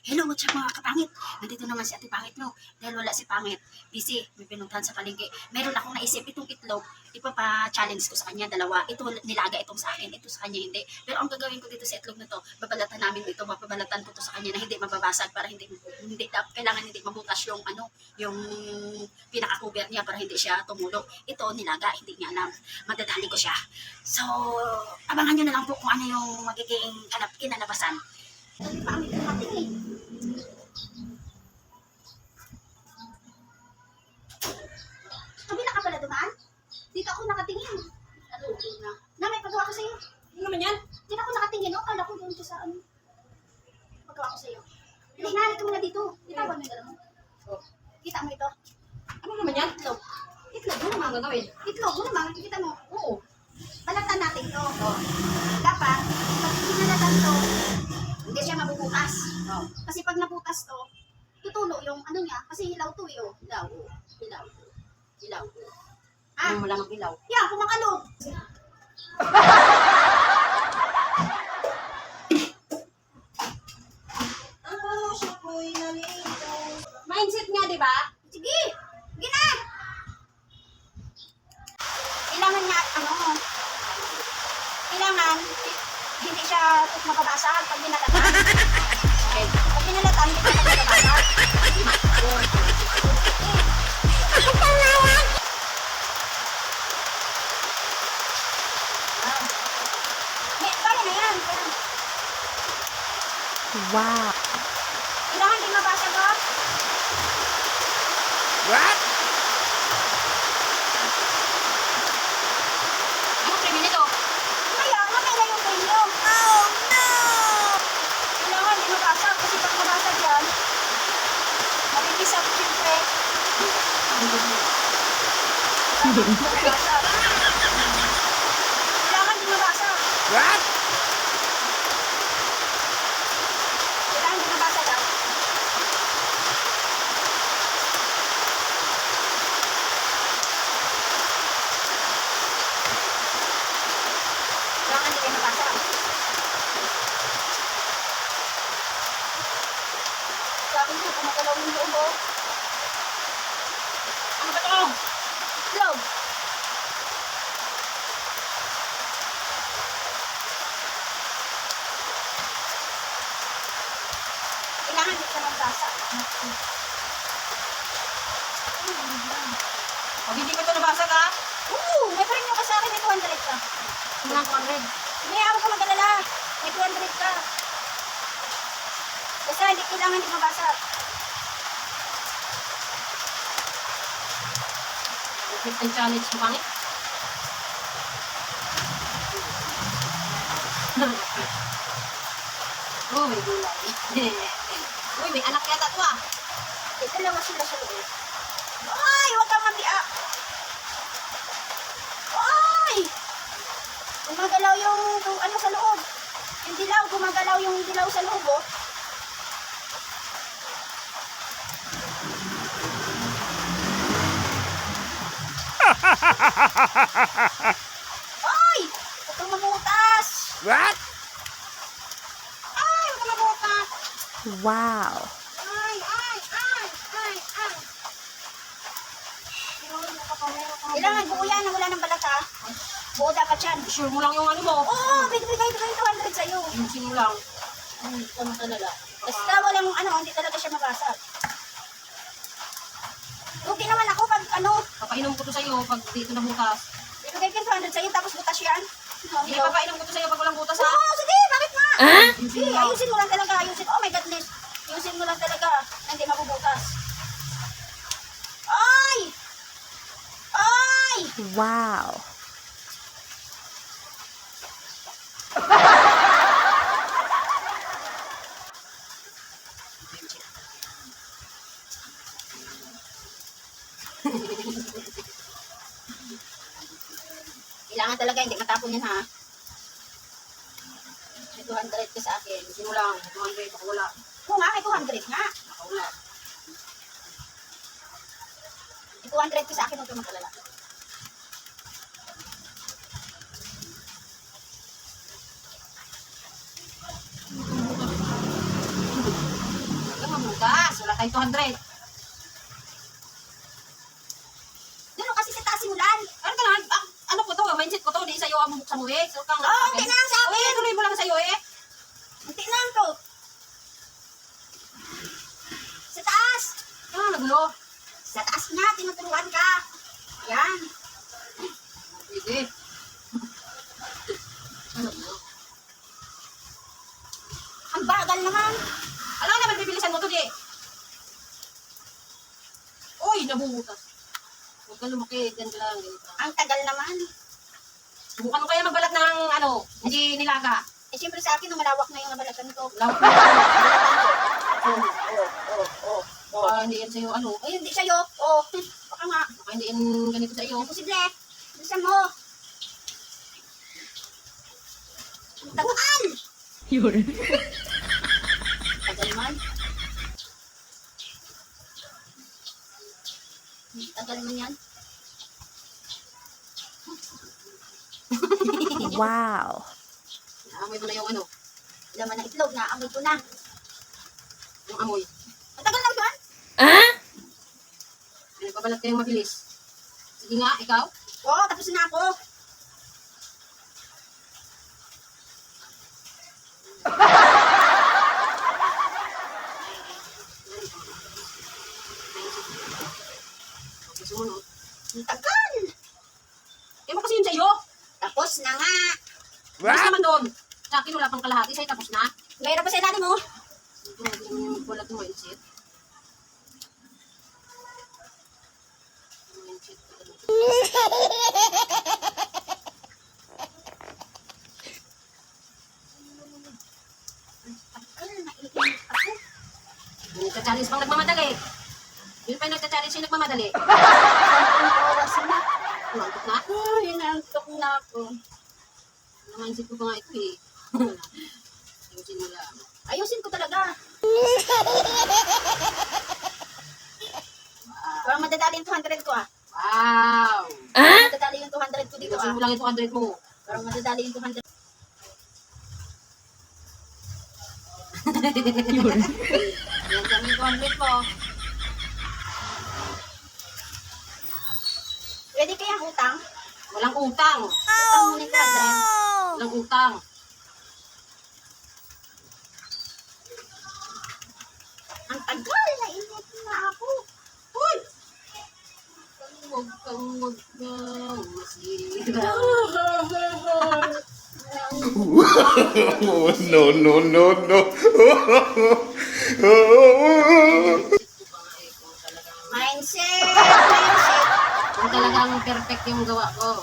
Hello, what's up mga kapangit? Nandito naman si Ate Pangit mo. Dahil wala si Pangit, busy, may pinuntahan sa palengke. Meron akong naisip itong itlog, ipapa-challenge ko sa kanya, dalawa. Ito nilaga itong sa akin, ito sa kanya hindi. Pero ang gagawin ko dito sa itlog na to, babalatan namin ito, mapabalatan ko to sa kanya na hindi mababasag para hindi kailangan hindi mabutas yung yung pinaka-cover niya para hindi siya tumulog. Ito nilaga, hindi niya alam. Madadali ko siya. So, abangan nyo na lang po kung ano yung magiging kinalabasan. Pangit na natin eh. Kabila ka pala dumaan? Dito ako nakatingin. Ano na? May pagawa ko sa'yo. Ano naman yan? Dito ako nakatingin. O, kala ko doon ko sa ano. Pagawa ko sa'yo. Hindi, nalit mo na dito. Itawan mo yung dala mo. Kita mo ito? Ano naman yan? Itlog. Itlog mo naman gagawin. Itlog mo naman. Kita mo. Oo. Balatan natin ito. Dapat, pag pinalatan ito, hindi siya mabubukas. Kasi pag nabutas to, tutulo yung ano niya. Kasi hilaw to eh. Hilaw. Ah, wala mang hilaw. Yeah, kumakalog. Mindset nga, di ba? Sige. Sige na. Kailangan niya, kailangan hindi siya mababasag pag binalatan. Okay. Pag binalatan, hindi siya mababasag. Kaya na yan. Wow. Kailangan din mabasag, ha? What? Ano premium nito? Kaya, mamay na yung premium. Oh, no! Kailangan din mabasag kasi pag mabasag yan, mabibisak, siyempre. Mabasag. Kailangan din mabasag. What? Kailangan din mabasag, ha? Kailangan din mabasag. Sabi niyo, kumagalaw yung loob, oh. Ano ba ito? Itlog. Kailangan din ka magbasa. Pag hindi ko ito nabasag ha? Oo, may premium ka sa akin, may 200 ka. Walang 200. Hindi, ako ka mag-alala. May 200 ka. Basta hindi kailangan din mabasa. Ang challenge mo pangit. Oh, may gulay. Uy, may anak yata ito ah. Dalawa sila sa loob. Ay, huwag kang mabiak. Ay! Gumagalaw yung ano sa loob. Yung dilaw, gumagalaw yung dilaw sa loob, oh. Ay! Huwag kang mabutas. What? Ay, huwag kang mabutas. Wow. Ay. Kailangan buo yan na wala ng balat, ha? Buo dapat yan. Sure mo lang yung ano mo. Oo, bigay 200 sa'yo. Ayusin mo lang. Ano talaga? Basta walang hindi talaga siya mabasag. Lugi naman ako pag Papainom ko to sa'yo pag dito na butas. ibigay ko 200 sa'yo tapos butas yan. Hindi, papainom ko to sa'yo pag walang butas ha. Oo, sige, bakit nga? Ah? Sige, ayusin mo lang talaga, oh my goodness. Ayusin mo lang talaga, na hindi mabubutas. Ay! Ay! Wow. Kailangan talaga hindi matapon yan, ha? May 200 ka sa akin. Ayusin mo lang. 200 baka wala. Oo nga, may 200 nga. Baka wala. May 200 ka sa akin, huwag kang mag-alala. Tayo 200. Ganun kasi sa taas simulan. Ano ka na? Ano ko to? Mindset ko to. Di sa'yo ang buksan mo eh. So, kang Oo, hindi na lang sa akin. Eh, tuloy mo lang sa'yo eh. Hindi na lang to. Sa taas. Ano nagulo? Sa taas nga, tinuturuan ka. Yan. Pwede. Ano nagulo? Ang bagal naman. Alam naman, bibilisan mo to di. Uy, nabubutas. Huwag ka lumaki. Diyan ka lang. Ganito. Ang tagal naman. Subukan mo kaya magbalat ng ano, hindi nilaga. Eh, syempre sa akin, malawak na yung nabalatan ko. Lawak na. Baka hindi yan sa'yo ano. Ay, hindi sa'yo. Oh, baka nga. Baka hindi yan ganito sa'yo. Imposible. Bilisan mo. Ang tagal. Yun. Tagal man. Tagal man yan. Wow. Naamoy mo na yung ano, Laman ng itlog, naamoy ko na. yung amoy. Ang tagal lang yun. Nagpapalat kayong mabilis. Sige nga, ikaw. Oo, tapos na ako. Okay, sumunod. Ang tagal. Eh, mo kasi yun sa'yo. Tapos na nga. Tapos naman doon. Sa akin, wala pang kalahati. Sa'yo, tapos na. Mayroon pa sa ilalim mo. Ito, hindi naman yung magbalat ng mindset. Mindset ko ano. Tagal, naiinit ako. Yung nagka-challenge pang nagmamadali. Yun pa yung nagka-challenge yung nagmamadali. Ang oras na. Umantok na. Ay, inantok na ako. Mindset ko pa nga ito eh. Ayusin mo lang. Ayusin ko talaga. Parang madadali yung 200 ko ah. Wow! Madadali yung 200 ko dito Ayusin ah. mo lang yung 200 mo. Parang madadali yung 200. Yan kami yung 200 mo. Pwede kaya utang? Walang utang. Utang mo ng 200. Walang utang. Ang tagal, naiinit na ako. Uy! Huwag kang masira. Oh, no, no, no, no. Mindset! Mindset! Kung talagang perfect yung gawa ko.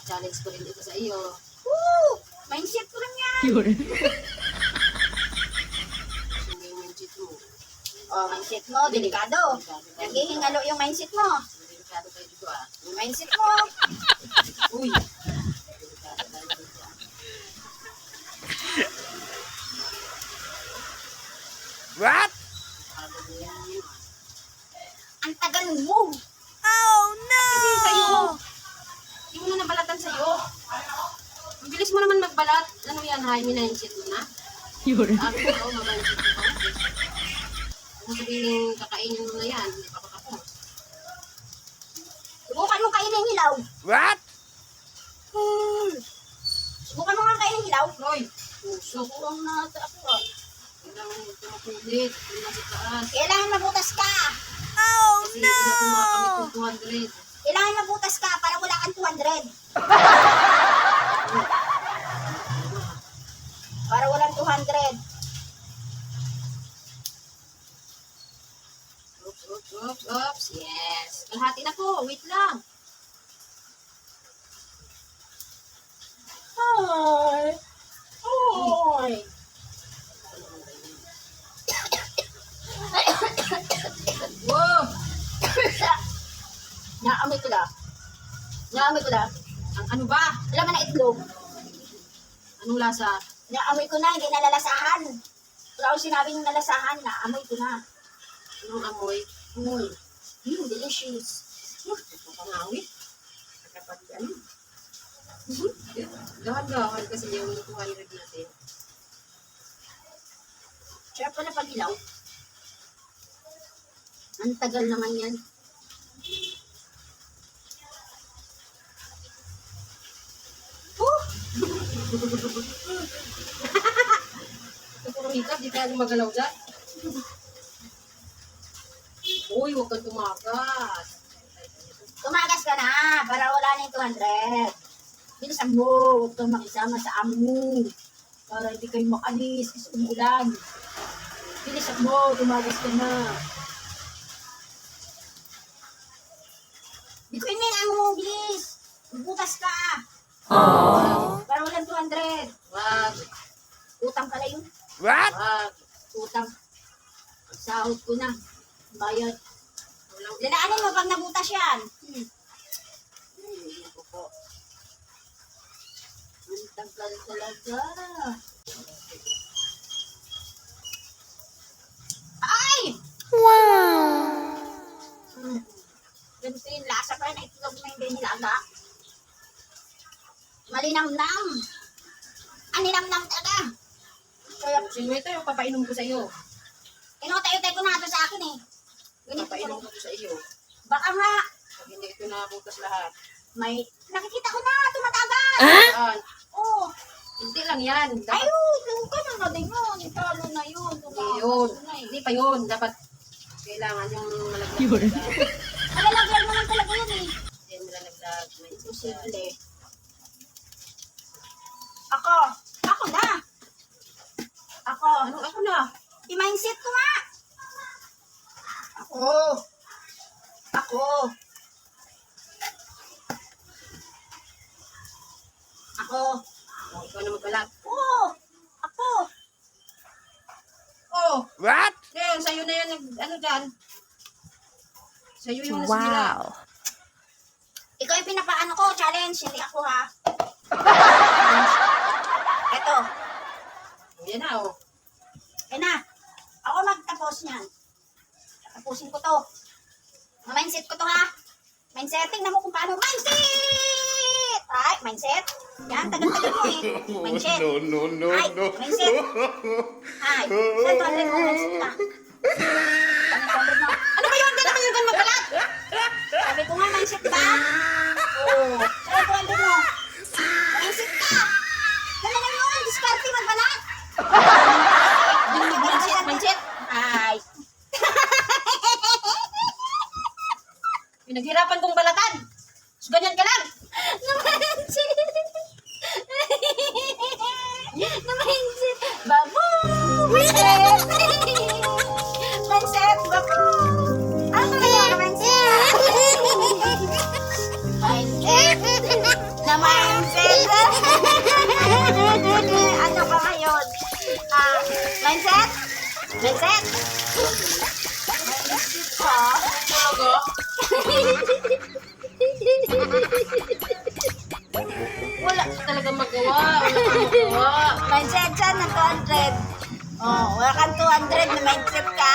Challenge ko rin dito sa iyo. Woo! Mindset ko lang yan. Yun. Sino yung mindset mo? Oh, mindset mo, delikado. Naghihingalo yung mindset mo. Delikado tayo dito ah. Yung mindset mo. Uy! What? Ang tagal mo. Kasi sa'yo. Hindi mo na nabalatan sa'yo. Ang bilis mo naman magbalat. Ano yan, high mindset mo na? Yun. Sabi ko, mag-mindset ko pa. Kung sabihin kakainin mo na yan, hindi pa ako. Subukan mo kainin ng hilaw. What? Subukan mo nga kainin ng hilaw. Roy, puso. Subukan na sa ako ah. Kailangan mo tumakulit. Kung nasa taas. Kailangan mabutas ka. Kasi hindi natin makakamit yung 200. Kailangan mabutas ka para wala kang 200. Para walang 200. Oops. Yes. Kalahati na po. Wait lang. Hi. Hi. Wow! Naamoy ko lang. Naamoy ko lang. Ang ano ba? Laman na itlog. Anong lasa? Naamoy ko na, hindi nalalasahan. Wala akong sinabing nalasahan, naamoy ko na. Anong amoy? Delicious. Ito pangawit. Kapag ano? Dahan-dahan kasi yung 200 natin. Siya pala pag ilaw. Ang tagal naman yan. Oh! Puro hikap, di tayo magalaw dyan. Uy, huwag kang tumakas. Tumagas ka na para wala na yung 200. Bilisan mo, huwag kang makisama sa amo. Para hindi kayo makalis kasi umuulan. Bilisan mo, tumagas ka na. Di ko yun ang mo, bilis. Butas ka. Para walang 200. Wag, Utang pala yun. What? wag. Utang. Sahod ko na. Bayad. Walang Lalaanin mo pag nabutas yan. Ako po. Ang tagal talaga. Ay! Hmm. Ganito yung lasa pa na itlog na hindi nilaga. Malinamnam. Aninamnam talaga. Kaya, Sino ito yung papainom ko sa iyo? inutay-utay ko na ito sa akin eh. Ganito Papainom ko. ko sa iyo. Baka nga, Pag hindi ito nakabutas lahat. may, nakikita ko na, tumatagas. Yan. Oo. Hindi lang yan. Dapat, Ayun, ganun na din yun. Italo na yun. hindi yun. Hindi pa yun. Dapat, kailangan yung malaglag. Yun. Malalagyan mo lang talaga yun eh. Hindi yung malalaglag. May Imposible. Ako. Ako na. Ako. Ano? Ako na. I-mindset ko nga. Ako. Ako. Ako. Oh, ikaw na magbalat. Oo. Ako. Oh! What? Ngayon, sa'yo na yan. Ano dyan? Sa'yo yung nasa nila. Wow. Ikaw yung pinapaano ko. Challenge. Hindi ako ha. Ito. Oh, yan na, oh. Kaya na. Ako magtapos niyan. Tapusin ko to. Mindset ko to ha. Mindset. Tingnan mo kung paano. Mindset! Ay, mindset. Yan, tagal-tagal mo eh. Mindset. No, Ay, mindset. Ay, saan 200 mo mindset ka? Ano ba yun? Hindi naman yung ganun magbalat. Sabi ko nga, mindset ka. Oo. Saan 200 mo? Mindset ka. Ganun lang yun. Diskarte magbalat. Mindset, mindset. Ay. Pinaghirapan kong balatan. So, ganyan ka lang. Na-mindset. Na-mindset. Babu. Mindset. Mindset. Babu. Ano kaya? Mindset. Mindset. Na-mindset. Ano ka ngayon? Mindset? Mindset? Mindset ka? Talaga? Wala ka talaga magawa. Wala ka magawa. Mindset siya ng 200. Oh, wala kang 200 na mindset ka.